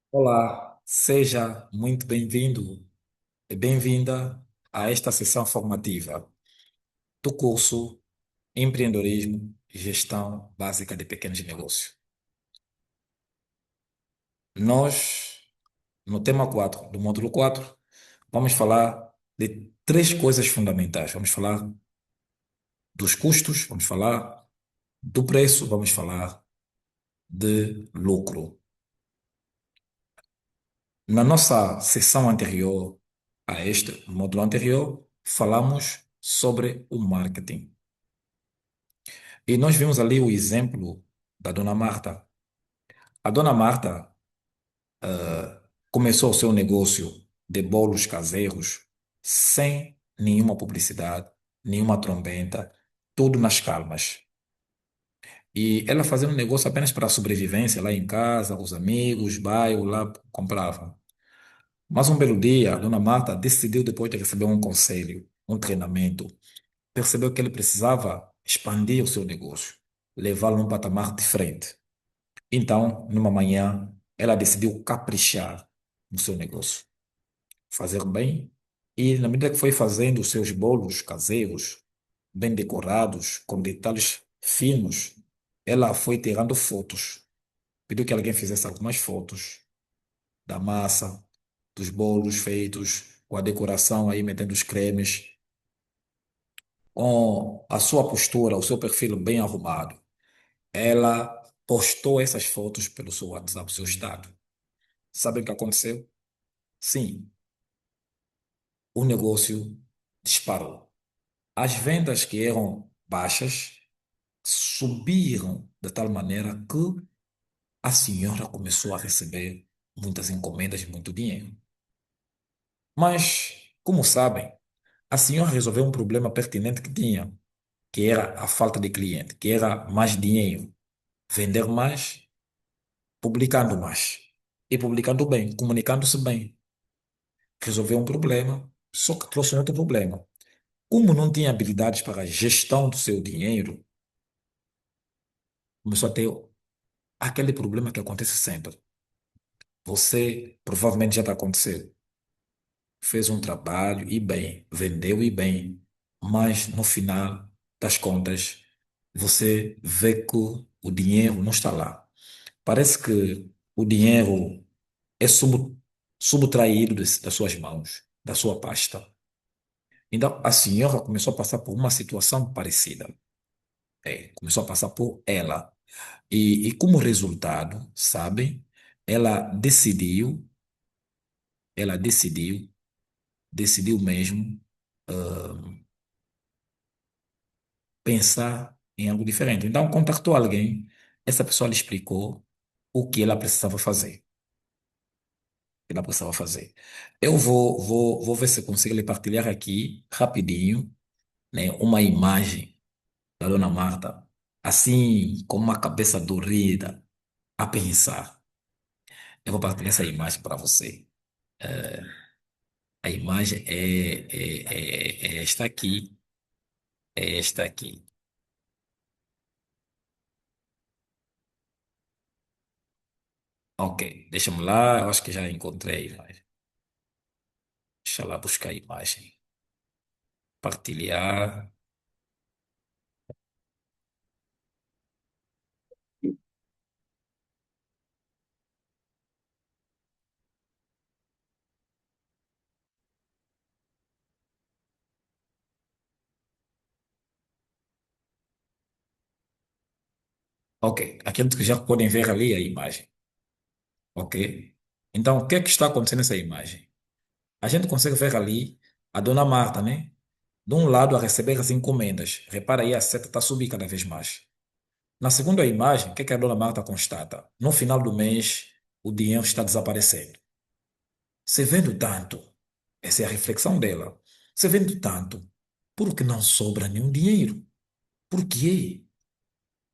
Olá, seja muito bem-vindo e bem-vinda a esta sessão formativa do curso Empreendedorismo e Gestão Básica de Pequenos Negócios. Nós, no tema 4 do módulo 4, vamos falar de três coisas fundamentais. Vamos falar dos custos, vamos falar do preço, vamos falar de lucro. Na nossa sessão anterior a este, no módulo anterior, falamos sobre o marketing. E nós vimos ali o exemplo da Dona Marta. A Dona Marta começou o seu negócio de bolos caseiros sem nenhuma publicidade, nenhuma trombeta, tudo nas calmas. E ela fazia um negócio apenas para a sobrevivência lá em casa, os amigos, bairro, lá compravam. Mas um belo dia, a Dona Marta decidiu, depois de receber um conselho, um treinamento, percebeu que ele precisava expandir o seu negócio, levá-lo num patamar diferente. Então, numa manhã, ela decidiu caprichar no seu negócio, fazer bem, e na medida que foi fazendo os seus bolos caseiros, bem decorados, com detalhes finos, ela foi tirando fotos. Pediu que alguém fizesse algumas fotos da massa, dos bolos feitos, com a decoração aí, metendo os cremes, com a sua postura, o seu perfil bem arrumado. Ela postou essas fotos pelo seu WhatsApp, seu estado. Sabe o que aconteceu? Sim, o negócio disparou. As vendas que eram baixas subiram de tal maneira que a senhora começou a receber muitas encomendas, muito dinheiro. Mas, como sabem, a senhora resolveu um problema pertinente que tinha, que era a falta de cliente, que era mais dinheiro, vender mais, publicando mais. E publicando bem, comunicando-se bem. Resolveu um problema, só que trouxe um outro problema. Como não tinha habilidades para a gestão do seu dinheiro, começou a ter aquele problema que acontece sempre. Você provavelmente já está acontecendo. Fez um trabalho e bem, vendeu e bem, mas no final das contas, você vê que o dinheiro não está lá. Parece que o dinheiro é subtraído das suas mãos, da sua pasta. Então, a senhora começou a passar por uma situação parecida. Começou a passar por ela. E como resultado, sabem, ela decidiu, ela decidiu, decidiu mesmo pensar em algo diferente. Então, contactou alguém, essa pessoa lhe explicou o que ela precisava fazer. O que ela precisava fazer. Eu vou ver se consigo lhe partilhar aqui, rapidinho, né, uma imagem da Dona Marta, assim, com uma cabeça dorida, a pensar. Eu vou partilhar essa imagem para você. A imagem é esta aqui. É esta aqui. Ok, deixa-me lá. Eu acho que já encontrei. Deixa lá buscar a imagem. Partilhar. Ok, aqueles que já podem ver ali a imagem. Ok? Então, o que é que está acontecendo nessa imagem? A gente consegue ver ali a Dona Marta, né? De um lado a receber as encomendas. Repara aí, a seta está a subir cada vez mais. Na segunda imagem, o que é que a Dona Marta constata? No final do mês, o dinheiro está desaparecendo. Você vendo tanto, essa é a reflexão dela. Você vendo tanto, por que não sobra nenhum dinheiro? Por quê?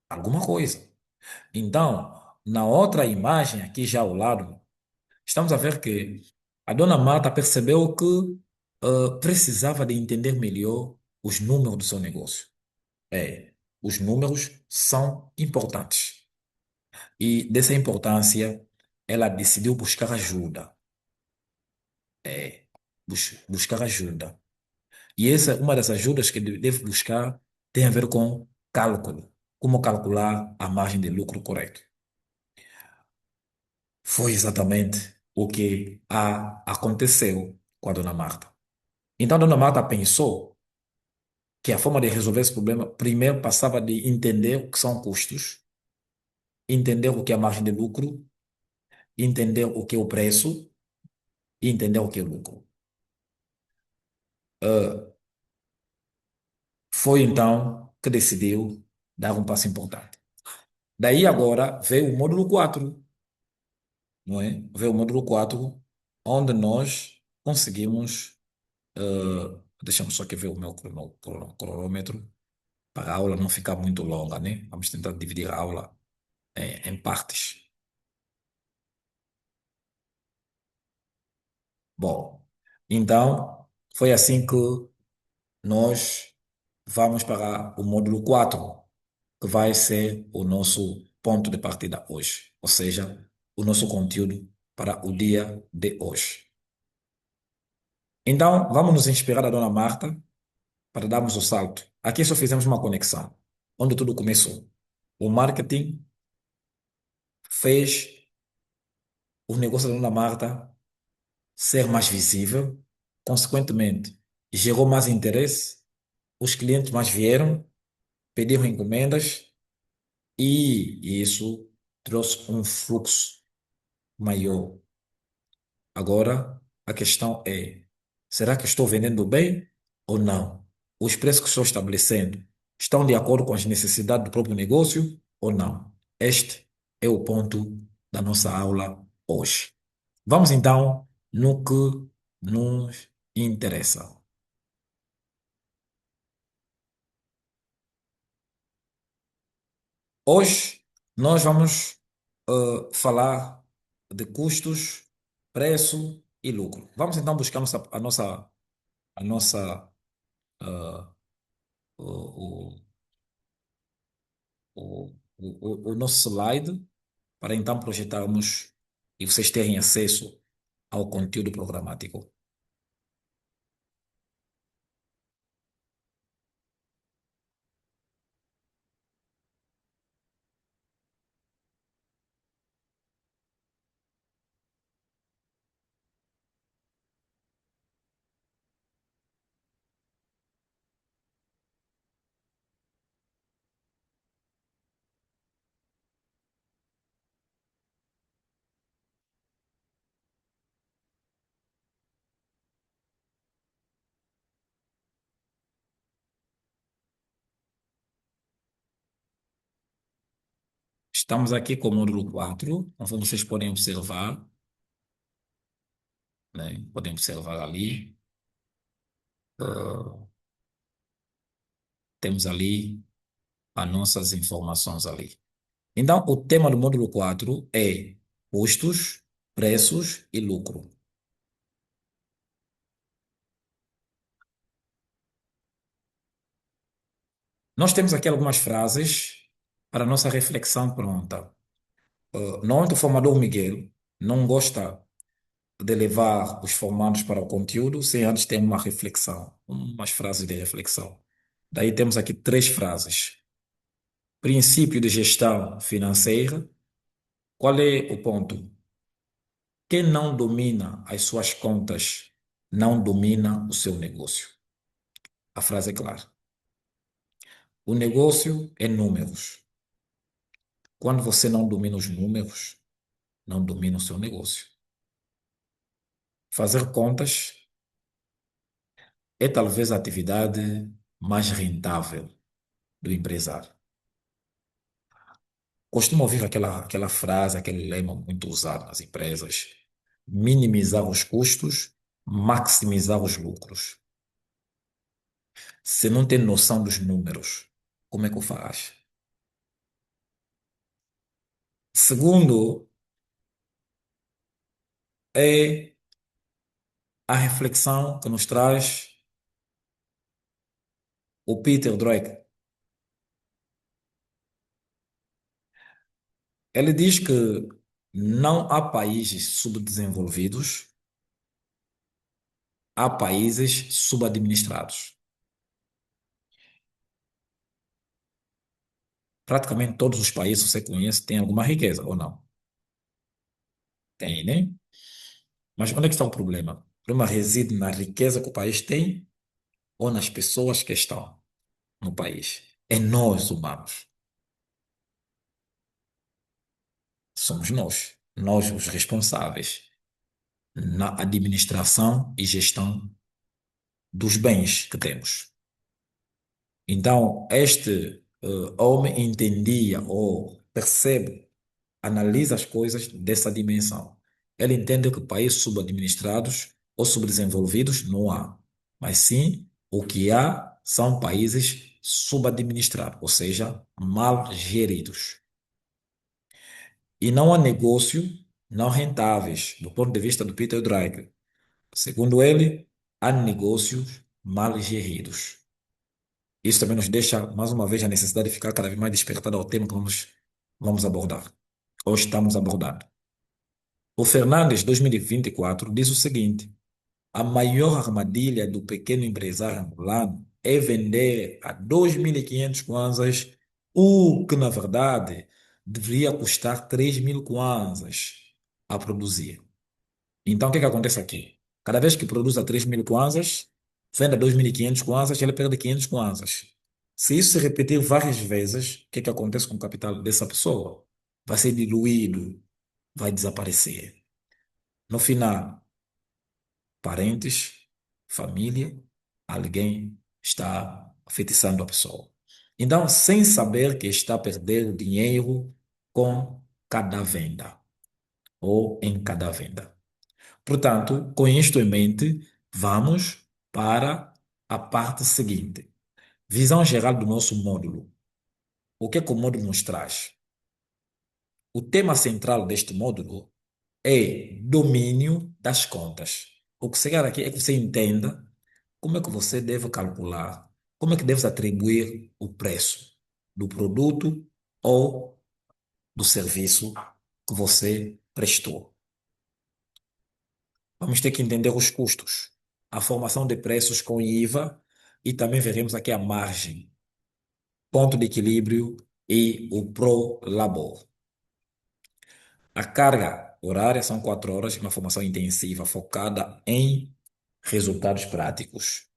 Alguma coisa. Então, na outra imagem, aqui já ao lado, estamos a ver que a Dona Marta percebeu que precisava de entender melhor os números do seu negócio. Os números são importantes. E dessa importância, ela decidiu buscar ajuda. É, buscar ajuda. E essa, uma das ajudas que deve buscar tem a ver com cálculo. Como calcular a margem de lucro correto. Foi exatamente o que aconteceu com a dona Marta. Então a dona Marta pensou que a forma de resolver esse problema primeiro passava de entender o que são custos, entender o que é a margem de lucro, entender o que é o preço e entender o que é o lucro. Ah, foi então que decidiu dar um passo importante. Daí agora veio o módulo 4, não é? Veio o módulo 4, onde nós conseguimos. Deixa-me só aqui ver o meu cronômetro, para a aula não ficar muito longa, né? Vamos tentar dividir a aula em partes. Bom, então foi assim que nós vamos para o módulo 4, que vai ser o nosso ponto de partida hoje, ou seja, o nosso conteúdo para o dia de hoje. Então, vamos nos inspirar da Dona Marta para darmos o salto. Aqui só fizemos uma conexão, onde tudo começou. O marketing fez o negócio da Dona Marta ser mais visível, consequentemente, gerou mais interesse, os clientes mais vieram, pediram encomendas e isso trouxe um fluxo maior. Agora, a questão é: será que estou vendendo bem ou não? Os preços que estou estabelecendo estão de acordo com as necessidades do próprio negócio ou não? Este é o ponto da nossa aula hoje. Vamos então no que nos interessa. Hoje nós vamos falar de custos, preço e lucro. Vamos então buscar a nossa, ah, o, o nosso slide para então projetarmos e vocês terem acesso ao conteúdo programático. Estamos aqui com o módulo 4, conforme vocês podem observar, né? Podem observar ali. ah, Temos ali as nossas informações ali. Então, o tema do módulo 4 é custos, preços e lucro. Nós temos aqui algumas frases para a nossa reflexão pronta. Normalmente o formador Miguel não gosta de levar os formandos para o conteúdo sem antes ter uma reflexão, umas frases de reflexão. Daí temos aqui três frases. Princípio de gestão financeira. Qual é o ponto? Quem não domina as suas contas não domina o seu negócio. A frase é clara. O negócio é números. Quando você não domina os números, não domina o seu negócio. Fazer contas é talvez a atividade mais rentável do empresário. Costumo ouvir aquela frase, aquele lema muito usado nas empresas: minimizar os custos, maximizar os lucros. Se não tem noção dos números, como é que o faz? Segundo, é a reflexão que nos traz o Peter Drucker. Ele diz que Não há países subdesenvolvidos, há países subadministrados. Praticamente todos os países que você conhece têm alguma riqueza, ou não? Tem, né? Mas onde é que está o problema? O problema reside na riqueza que o país tem ou nas pessoas que estão no país. É nós, humanos. Somos nós os responsáveis na administração e gestão dos bens que temos. Então, este homem entendia ou percebe, analisa as coisas dessa dimensão. Ele entende que países subadministrados ou subdesenvolvidos não há, mas sim o que há são países subadministrados, ou seja, mal geridos. E não há negócio não rentáveis, do ponto de vista do Peter Drucker. Segundo ele, há negócios mal geridos. Isso também nos deixa, mais uma vez, a necessidade de ficar cada vez mais despertado ao tema que vamos abordar, ou estamos abordando. O Fernandes, 2024, diz o seguinte: a maior armadilha do pequeno empresário angolano é vender a 2.500 kwanzas, o que, na verdade, deveria custar 3.000 kwanzas a produzir. Então, o que que acontece aqui? Cada vez que produz a 3.000 kwanzas, vende a 2.500 kwanzas, ele perde 500 kwanzas. Se isso se repetir várias vezes, o que que acontece com o capital dessa pessoa? Vai ser diluído, vai desaparecer. No final, parentes, família, alguém está afetizando a pessoa. Então, sem saber que está perdendo dinheiro com cada venda ou em cada venda. Portanto, com isto em mente, vamos para a parte seguinte. Visão geral do nosso módulo. O que é que o módulo nos traz? O tema central deste módulo é domínio das contas. O que se quer aqui é que você entenda como é que você deve calcular, como é que deve atribuir o preço do produto ou do serviço que você prestou. Vamos ter que entender os custos, a formação de preços com IVA e também veremos aqui a margem, ponto de equilíbrio e o pró-labor. A carga horária são 4 horas, uma formação intensiva focada em resultados práticos.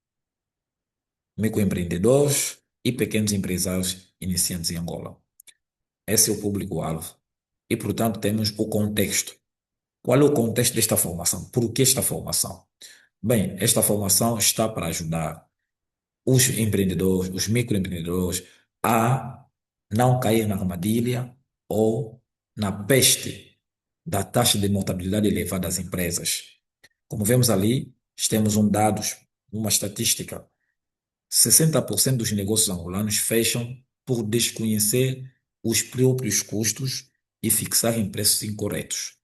Microempreendedores e pequenos empresários iniciantes em Angola. Esse é o público-alvo. E, portanto, temos o contexto. Qual é o contexto desta formação? Por que esta formação? Bem, esta formação está para ajudar os empreendedores, os microempreendedores, a não cair na armadilha ou na peste da taxa de mortabilidade elevada das empresas. Como vemos ali, temos dados, uma estatística. 60% dos negócios angolanos fecham por desconhecer os próprios custos e fixarem preços incorretos.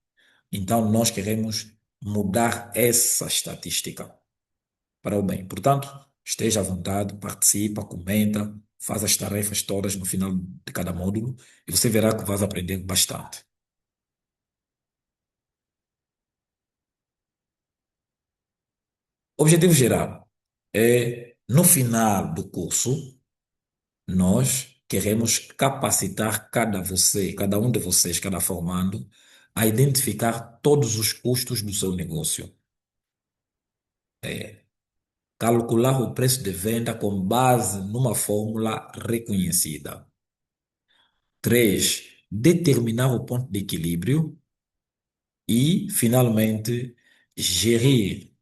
Então, nós queremos mudar essa estatística para o bem. Portanto, esteja à vontade, participa, comenta, faz as tarefas todas no final de cada módulo e você verá que vai aprender bastante. O objetivo geral é, no final do curso, nós queremos capacitar cada um de vocês, cada formando, a identificar todos os custos do seu negócio. Calcular o preço de venda com base numa fórmula reconhecida. 3. Determinar o ponto de equilíbrio. E, finalmente, gerir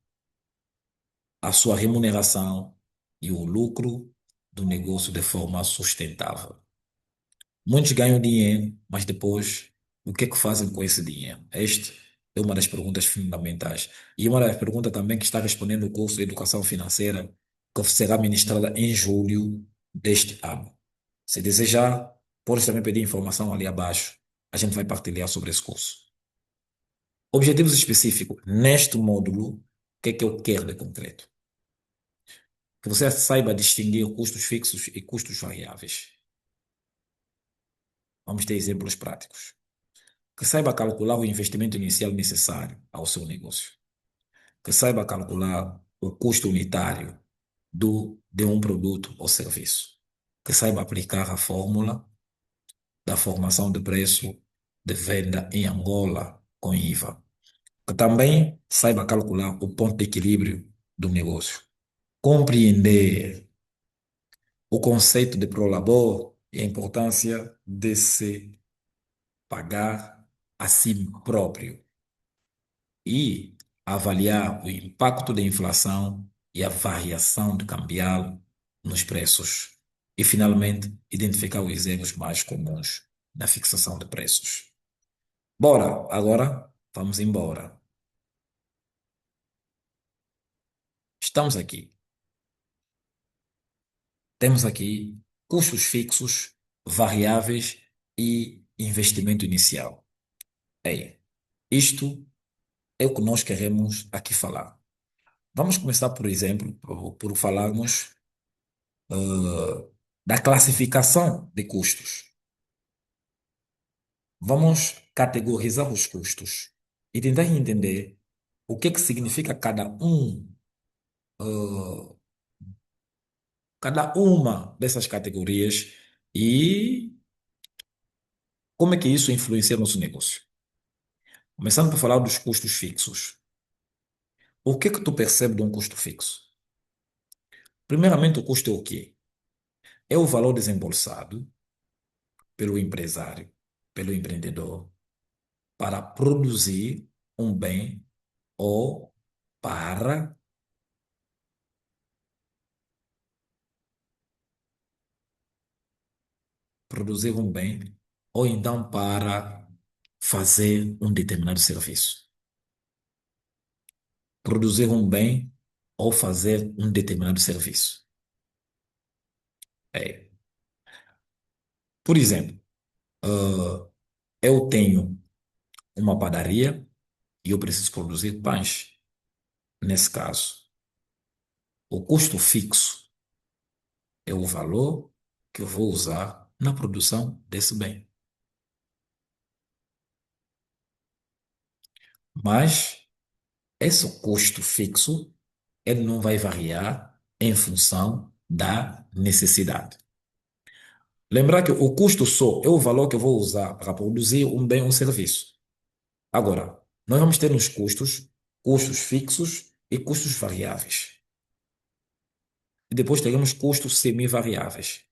a sua remuneração e o lucro do negócio de forma sustentável. Muitos ganham dinheiro, mas depois, o que é que fazem com esse dinheiro? Esta é uma das perguntas fundamentais. E uma das perguntas também que está respondendo o curso de Educação Financeira, que será ministrada em julho deste ano. Se desejar, pode também pedir informação ali abaixo. A gente vai partilhar sobre esse curso. Objetivos específicos. Neste módulo, o que é que eu quero de concreto? Que você saiba distinguir custos fixos e custos variáveis. Vamos ter exemplos práticos. que saiba calcular o investimento inicial necessário ao seu negócio, que saiba calcular o custo unitário de um produto ou serviço, que saiba aplicar a fórmula da formação de preço de venda em Angola com IVA, que também saiba calcular o ponto de equilíbrio do negócio, compreender o conceito de prolabor e a importância de se pagar a si próprio e avaliar o impacto da inflação e a variação de cambial nos preços. E, finalmente, identificar os erros mais comuns na fixação de preços. Bora, agora vamos embora. Estamos aqui. Temos aqui custos fixos, variáveis e investimento inicial. Ei, isto é o que nós queremos aqui falar. Vamos começar, por exemplo, por falarmos da classificação de custos. Vamos categorizar os custos e tentar entender o que que significa eh, cada uma dessas categorias e como é que isso influencia no nosso negócio. Começando por falar dos custos fixos. O que que tu percebe de um custo fixo? Primeiramente, o custo é o quê? É o valor desembolsado pelo empresário, pelo empreendedor, para produzir um bem ou para produzir um bem ou então para fazer um determinado serviço. Produzir um bem ou fazer um determinado serviço. É. Por exemplo, eu tenho uma padaria e eu preciso produzir pães. Nesse caso, o custo fixo é o valor que eu vou usar na produção desse bem. Mas esse custo fixo, ele não vai variar em função da necessidade. Lembrar que o custo só é o valor que eu vou usar para produzir um bem ou um serviço. Agora, nós vamos ter nos custos, custos fixos e custos variáveis. E depois teremos custos semi-variáveis.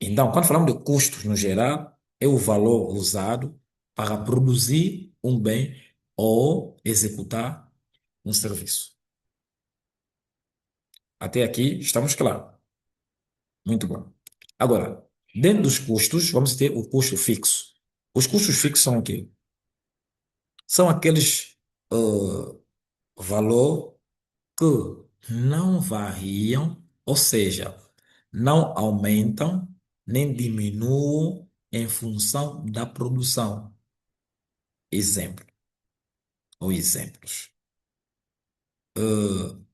Então, quando falamos de custos no geral, é o valor usado para produzir um bem ou executar um serviço. Até aqui estamos claros. Muito bom. Agora, dentro dos custos, vamos ter o custo fixo. Os custos fixos são o quê? São aqueles valor que não variam, ou seja, não aumentam nem diminuem em função da produção. Exemplo ou exemplos.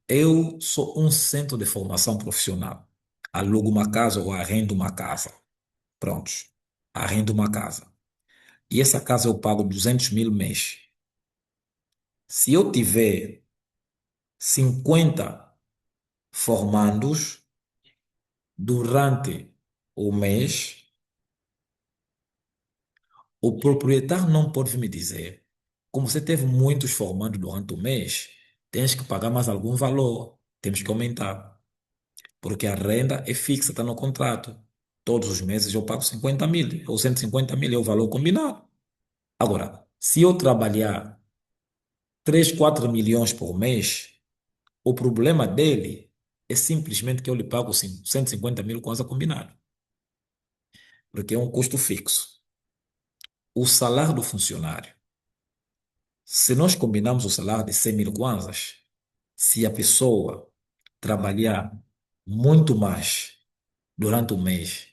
Eu sou um centro de formação profissional. Alugo uma casa ou arrendo uma casa. Prontos. Arrendo uma casa. E essa casa eu pago 200 mil mês. Se eu tiver 50 formandos durante o mês, o proprietário não pode me dizer, como você teve muitos formandos durante o mês, tens que pagar mais algum valor, temos que aumentar. Porque a renda é fixa, está no contrato. Todos os meses eu pago 50 mil, ou 150 mil é o valor combinado. Agora, se eu trabalhar 3 4 milhões por mês, o problema dele é simplesmente que eu lhe pago 150 mil coisa combinado, porque é um custo fixo. O salário do funcionário, se nós combinamos o salário de 100 mil kwanzas, se a pessoa trabalhar muito mais durante o mês,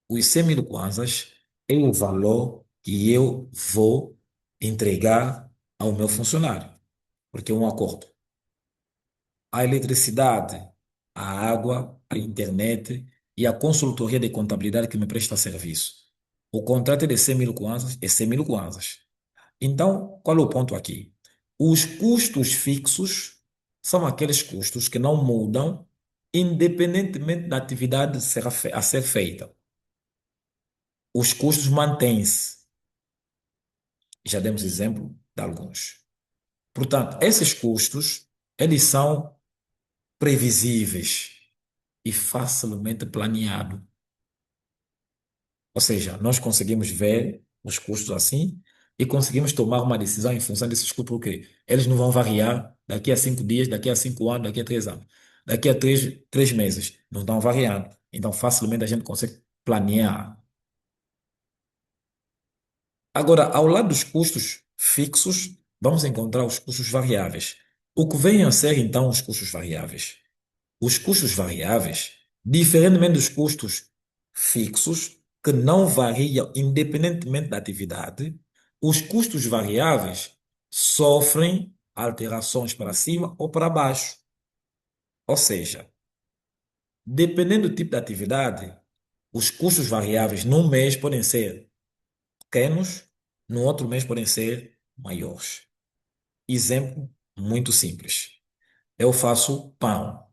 os 100 mil kwanzas é o valor que eu vou entregar ao meu funcionário, porque é um acordo. A eletricidade, a água, a internet e a consultoria de contabilidade que me presta serviço. O contrato é de 100 mil kwanzas, é 100 mil kwanzas. Então, qual é o ponto aqui? Os custos fixos são aqueles custos que não mudam independentemente da atividade a ser feita. Os custos mantêm-se. Já demos exemplo de alguns. Portanto, esses custos, eles são previsíveis e facilmente planeados. Ou seja, nós conseguimos ver os custos assim e conseguimos tomar uma decisão em função desses custos, porque eles não vão variar daqui a 5 dias, daqui a 5 anos, daqui a 3 anos, daqui a três meses. Não estão variando. Então, facilmente a gente consegue planear. Agora, ao lado dos custos fixos, vamos encontrar os custos variáveis. O que vem a ser, então, os custos variáveis? Os custos variáveis, diferentemente dos custos fixos, que não variam independentemente da atividade, os custos variáveis sofrem alterações para cima ou para baixo. Ou seja, dependendo do tipo de atividade, os custos variáveis num mês podem ser pequenos, no outro mês podem ser maiores. Exemplo muito simples. Eu faço pão.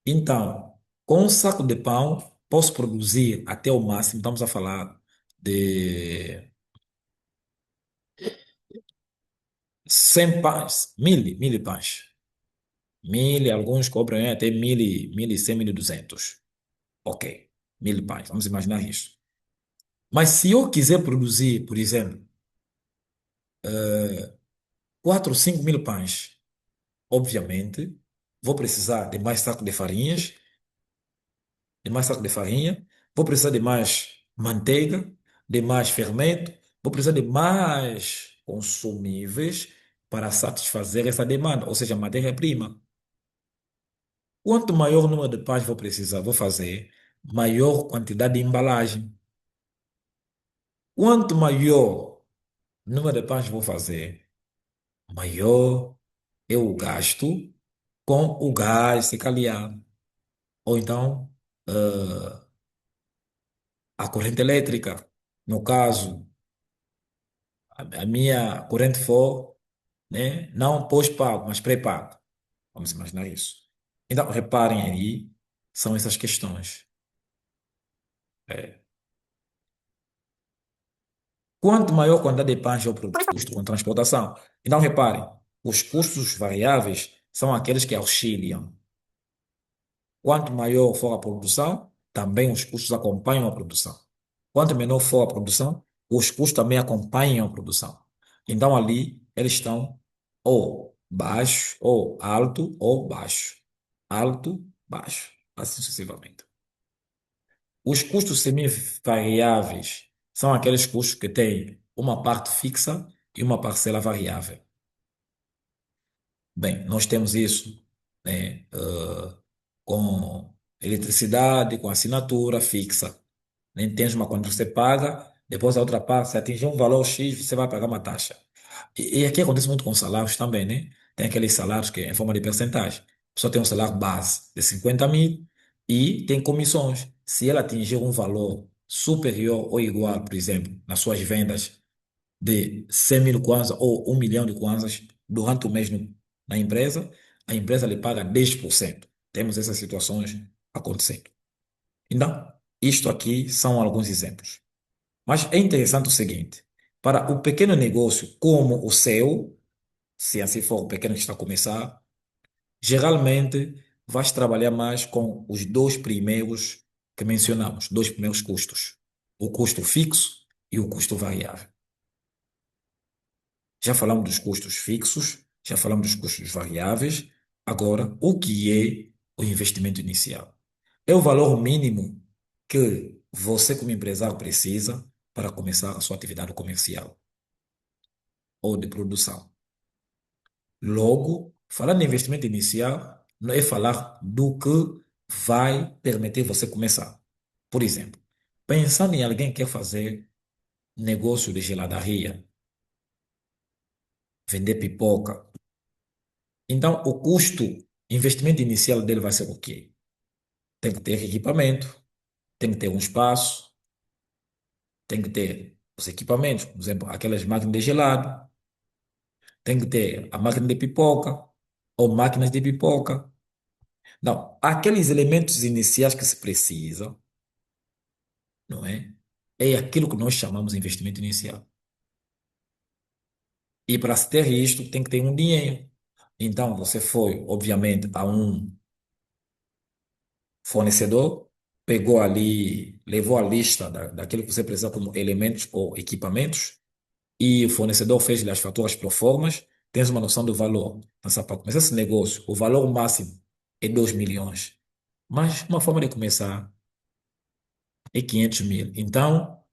Então, com um saco de pão, posso produzir até o máximo, estamos a falar de 100 pães, mil pães. Mil, alguns cobram até 1.100, 1.200. Ok, 1.000 pães, vamos imaginar isso. Mas se eu quiser produzir, por exemplo, 4 ou 5 mil pães, obviamente, vou precisar de mais saco de farinhas, de mais saco de farinha, vou precisar de mais manteiga, de mais fermento, vou precisar de mais consumíveis para satisfazer essa demanda, ou seja, matéria-prima. Quanto maior o número de pães vou precisar, vou fazer, maior quantidade de embalagem. Quanto maior o número de pães vou fazer, maior é o gasto com o gás secaliado. Ou então, a corrente elétrica. No caso, a minha corrente for, né, não pós-pago, mas pré-pago. Vamos imaginar isso. Então, reparem aí, são essas questões. É. Quanto maior a quantidade de pães eu produzo com transportação. Então, reparem, os custos variáveis são aqueles que auxiliam. Quanto maior for a produção, também os custos acompanham a produção. Quanto menor for a produção, os custos também acompanham a produção. Então, ali, eles estão ou baixo, ou alto, ou baixo. Alto, baixo, assim sucessivamente. Os custos semi-variáveis são aqueles custos que têm uma parte fixa e uma parcela variável. Bem, nós temos isso, né, com eletricidade, com assinatura fixa. Nem tens uma conta que você paga, depois a outra parte, se atingir um valor X, você vai pagar uma taxa. E aqui acontece muito com salários também, né? Tem aqueles salários que é em forma de percentagem. A pessoa tem um salário base de 50 mil e tem comissões. Se ela atingir um valor superior ou igual, por exemplo, nas suas vendas de 100 mil kwanzas ou 1 milhão de kwanzas durante o mês na empresa, a empresa lhe paga 10%. Temos essas situações acontecendo. Então, isto aqui são alguns exemplos. Mas é interessante o seguinte: para o pequeno negócio como o seu, se assim for o pequeno que está a começar, geralmente vais trabalhar mais com os dois primeiros que mencionamos, dois primeiros custos: o custo fixo e o custo variável. Já falamos dos custos fixos, já falamos dos custos variáveis. Agora, o que é o investimento inicial? É o valor mínimo que você, como empresário, precisa para começar a sua atividade comercial ou de produção. Logo, falar de investimento inicial não é falar do que vai permitir você começar. Por exemplo, pensando em alguém que quer fazer negócio de geladaria, vender pipoca. Então, o custo, investimento inicial dele vai ser o quê? Tem que ter equipamento, tem que ter um espaço, tem que ter os equipamentos, por exemplo, aquelas máquinas de gelado, tem que ter a máquina de pipoca ou máquinas de pipoca. Não, aqueles elementos iniciais que se precisa, não é? É aquilo que nós chamamos de investimento inicial. E para se ter isto, tem que ter um dinheiro. Então, você foi, obviamente, a um fornecedor, pegou ali, levou a lista daquilo que você precisa como elementos ou equipamentos, e o fornecedor fez-lhe as faturas pro formas, tens uma noção do valor. Então, para começar esse negócio, o valor máximo é 2 milhões. Mas uma forma de começar é 500 mil. Então,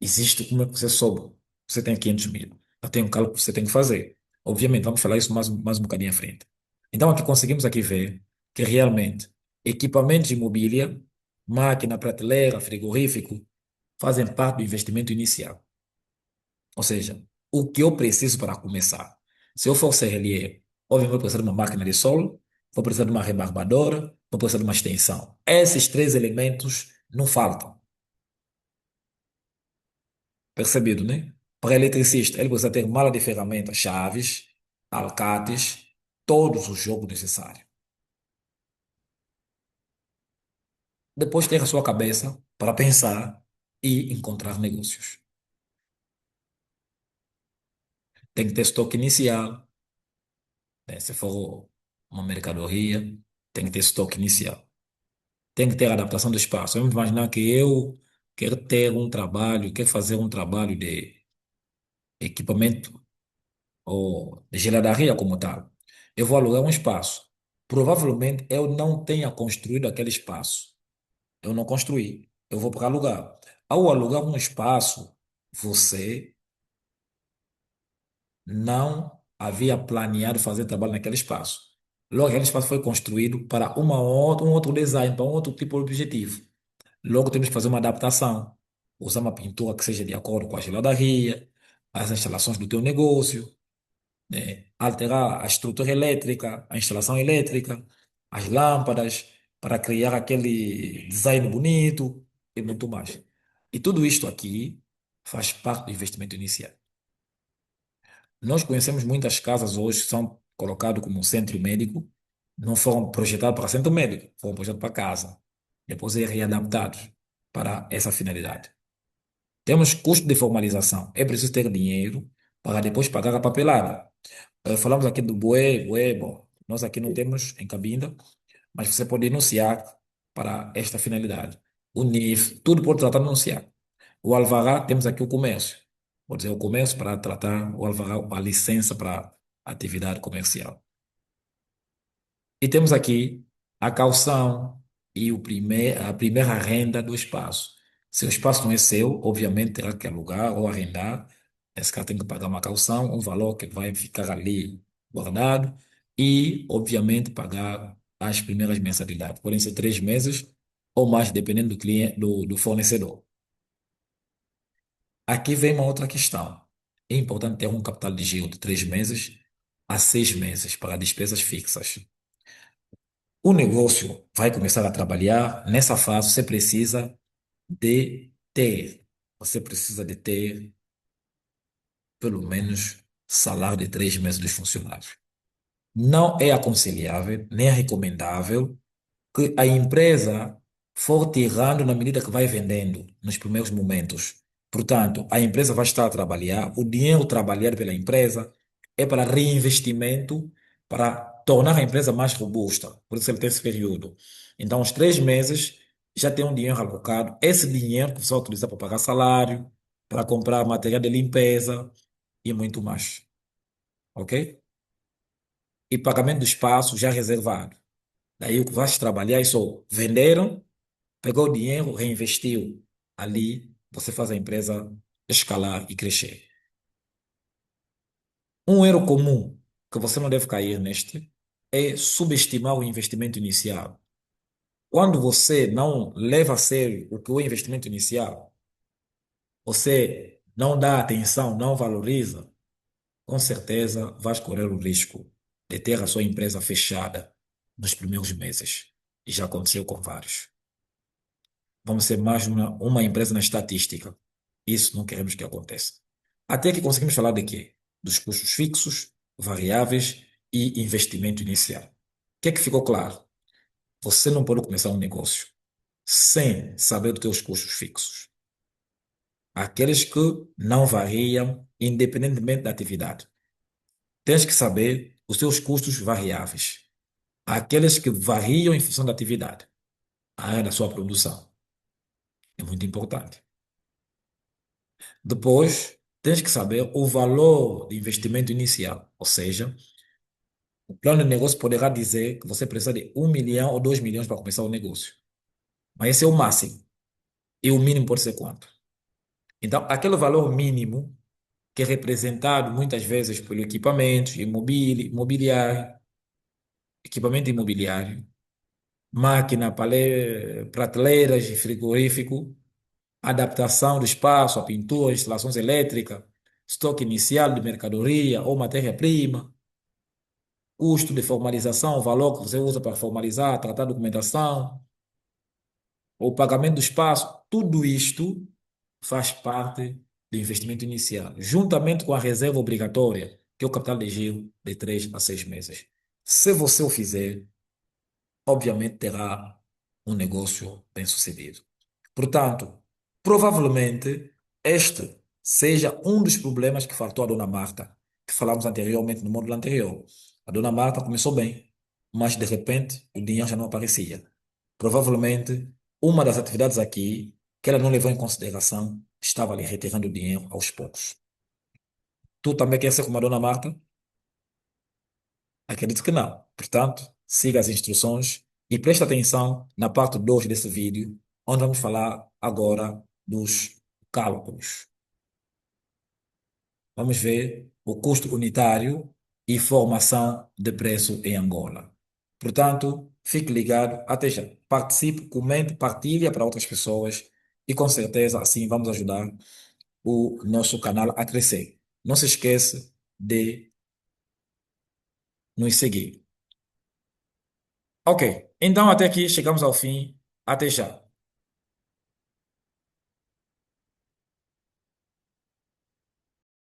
existe como é que você soube? Você tem 500 mil. Já tem um cálculo que você tem que fazer. Obviamente, vamos falar isso mais um bocadinho à frente. Então, aqui conseguimos aqui ver que realmente equipamentos de mobília, máquina, prateleira, frigorífico, fazem parte do investimento inicial. Ou seja, o que eu preciso para começar? Se eu for serralheiro, obviamente vou precisar de uma máquina de sol, vou precisar de uma rebarbadora, vou precisar de uma extensão. Esses três elementos não faltam. Percebido, né? Para eletricista, ele precisa ter mala de ferramentas, chaves, alicates, todos os jogos necessários. Depois ter a sua cabeça para pensar e encontrar negócios. Tem que ter estoque inicial, né? Se for uma mercadoria, tem que ter estoque inicial. Tem que ter adaptação do espaço. Vamos imaginar que eu quero ter um trabalho, quero fazer um trabalho de equipamento ou de geladaria como tal. Eu vou alugar um espaço. Provavelmente eu não tenha construído aquele espaço. Eu não construí. Eu vou para alugar. Ao alugar um espaço, você não havia planeado fazer trabalho naquele espaço. Logo, aquele espaço foi construído para um outro design, para um outro tipo de objetivo. Logo, temos que fazer uma adaptação. Usar uma pintura que seja de acordo com a geladaria, as instalações do teu negócio, né? Alterar a estrutura elétrica, a instalação elétrica, as lâmpadas, para criar aquele design bonito e muito mais. E tudo isto aqui faz parte do investimento inicial. Nós conhecemos muitas casas hoje que são colocadas como centro médico, não foram projetadas para centro médico, foram projetadas para casa, depois é readaptados para essa finalidade. Temos custo de formalização, é preciso ter dinheiro para depois pagar a papelada. Falamos aqui do Bué, bom, nós aqui não temos em Cabinda, mas você pode denunciar para esta finalidade. O NIF, tudo pode tratar de denunciar. O Alvará, temos aqui o comércio. Pode dizer o comércio para tratar o Alvará, a licença para atividade comercial. E temos aqui a caução e a primeira renda do espaço. Se o espaço não é seu, obviamente terá que alugar ou arrendar. Esse cara tem que pagar uma caução, um valor que vai ficar ali guardado e, obviamente, pagar as primeiras mensalidades. Podem ser 3 meses ou mais, dependendo do cliente, do fornecedor. Aqui vem uma outra questão. É importante ter um capital de giro de 3 meses a 6 meses para despesas fixas. O negócio vai começar a trabalhar. Nessa fase, você precisa de ter pelo menos salário de 3 meses dos funcionários. Não é aconselhável, nem é recomendável que a empresa for tirando na medida que vai vendendo nos primeiros momentos. Portanto, a empresa vai estar a trabalhar, o dinheiro trabalhado pela empresa é para reinvestimento, para tornar a empresa mais robusta. Por isso ele tem esse período. Então, os 3 meses já tem um dinheiro alocado. Esse dinheiro que você vai utilizar para pagar salário, para comprar material de limpeza e muito mais. Ok? E pagamento do espaço já reservado. Daí o que vais trabalhar é só venderam, pegou o dinheiro, reinvestiu. Ali você faz a empresa escalar e crescer. Um erro comum que você não deve cair neste é subestimar o investimento inicial. Quando você não leva a sério o que é o investimento inicial, você não dá atenção, não valoriza, com certeza vais correr o risco de ter a sua empresa fechada nos primeiros meses. E já aconteceu com vários. Vamos ser mais uma empresa na estatística. Isso não queremos que aconteça. Até que conseguimos falar de quê? Dos custos fixos, variáveis e investimento inicial. O que é que ficou claro? Você não pode começar um negócio sem saber dos teus custos fixos. Aqueles que não variam independentemente da atividade. Tens que saber os teus custos variáveis. Aqueles que variam em função da atividade, a área da sua produção. É muito importante. Depois, tens que saber o valor de investimento inicial. Ou seja, o plano de negócio poderá dizer que você precisa de 1 milhão ou 2 milhões para começar o negócio. Mas esse é o máximo. E o mínimo pode ser quanto? Então, aquele valor mínimo, que é representado muitas vezes pelo equipamento imobiliário, equipamento imobiliário, máquina, prateleiras de frigorífico, adaptação do espaço, a pintura, instalações elétricas, estoque inicial de mercadoria ou matéria-prima, custo de formalização, o valor que você usa para formalizar, tratar a documentação, o pagamento do espaço, tudo isto faz parte do investimento inicial, juntamente com a reserva obrigatória, que é o capital de giro de 3 a 6 meses. Se você o fizer, obviamente terá um negócio bem-sucedido. Portanto, provavelmente este seja um dos problemas que faltou à Dona Marta, que falamos anteriormente no módulo anterior. A Dona Marta começou bem, mas de repente o dinheiro já não aparecia. Provavelmente uma das atividades aqui que ela não levou em consideração estava lhe retirando o dinheiro aos poucos. Tu também quer ser como a Dona Marta? Acredito que não. Portanto, siga as instruções e preste atenção na parte 2 desse vídeo, onde vamos falar agora dos cálculos. Vamos ver o custo unitário e formação de preço em Angola. Portanto, fique ligado. Até já. Participe, comente, partilhe para outras pessoas e com certeza assim vamos ajudar o nosso canal a crescer. Não se esqueça de nos seguir. Ok, então até aqui chegamos ao fim. Até já.